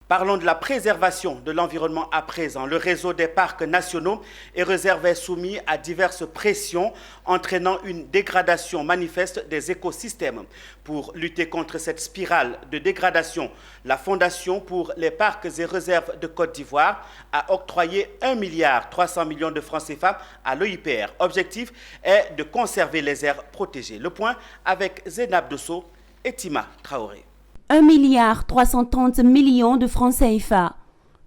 Parlons de la préservation de l'environnement à présent. Le réseau des parcs nationaux et réserves est soumis à diverses pressions entraînant une dégradation manifeste des écosystèmes. Pour lutter contre cette spirale de dégradation, la Fondation pour les parcs et réserves de Côte d'Ivoire a octroyé 1,3 milliard de francs CFA à l'OIPR. Objectif est de conserver les aires protégées. Le point avec Zénab Dosso et Tima Traoré. 1,330 milliard de francs CFA.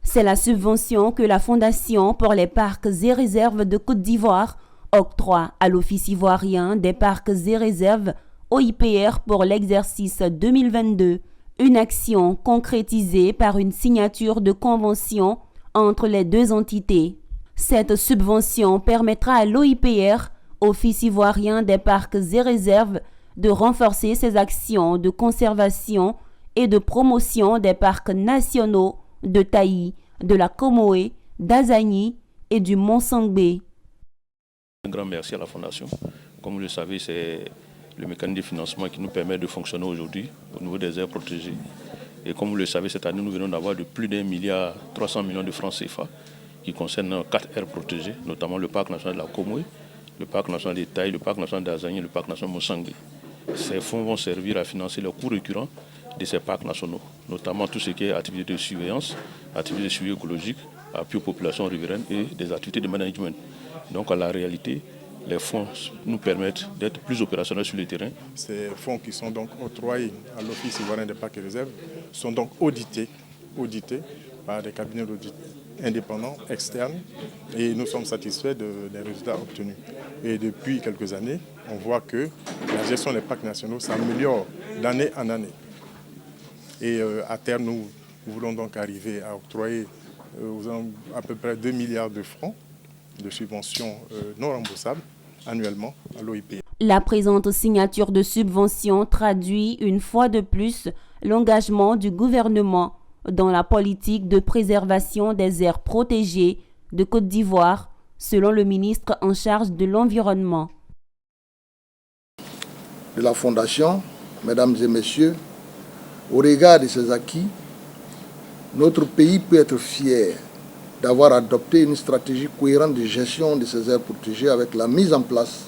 C'est la subvention que la Fondation pour les parcs et réserves de Côte d'Ivoire octroie à l'Office ivoirien des parcs et réserves OIPR pour l'exercice 2022. Une action concrétisée par une signature de convention entre les deux entités. Cette subvention permettra à l'OIPR, Office ivoirien des parcs et réserves, de renforcer ses actions de conservation et de promotion des parcs nationaux de Taï, de la Comoé, d'Azagny et du Mont-Sangbé. Un grand merci à la Fondation. Comme vous le savez, c'est le mécanisme de financement qui nous permet de fonctionner aujourd'hui au niveau des aires protégées. Et comme vous le savez, cette année, nous venons d'avoir de plus d'1,3 milliard de francs CFA qui concernent 4 aires protégées, notamment le parc national de la Comoé, le parc national de Taï, le parc national d'Azagny et le parc national de Mont-Sangbé. Ces fonds vont servir à financer les coûts récurrents de ces parcs nationaux, notamment tout ce qui est activités de surveillance, activités de suivi écologique, appui aux populations riveraines et des activités de management. Donc à la réalité, les fonds nous permettent d'être plus opérationnels sur le terrain. Ces fonds qui sont donc octroyés à l'Office ivoirien des parcs et réserves sont donc audités par des cabinets d'audit indépendants, externes, et nous sommes satisfaits des résultats obtenus. Et depuis quelques années, on voit que la gestion des parcs nationaux s'améliore d'année en année. Et à terme, nous voulons donc arriver à octroyer à peu près 2 milliards de francs de subventions non remboursables annuellement à l'OIPR. La présente signature de subvention traduit une fois de plus l'engagement du gouvernement dans la politique de préservation des aires protégées de Côte d'Ivoire, selon le ministre en charge de l'environnement. De la Fondation, mesdames et messieurs, au regard de ces acquis, notre pays peut être fier d'avoir adopté une stratégie cohérente de gestion de ces aires protégées avec la mise en place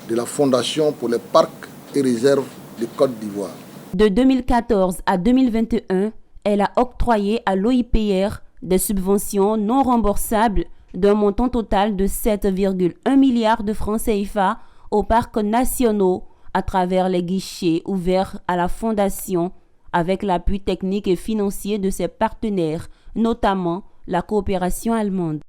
de la Fondation pour les parcs et réserves de Côte d'Ivoire. De 2014 à 2021, elle a octroyé à l'OIPR des subventions non remboursables d'un montant total de 7,1 milliards de francs CFA aux parcs nationaux à travers les guichets ouverts à la Fondation avec l'appui technique et financier de ses partenaires, notamment la coopération allemande.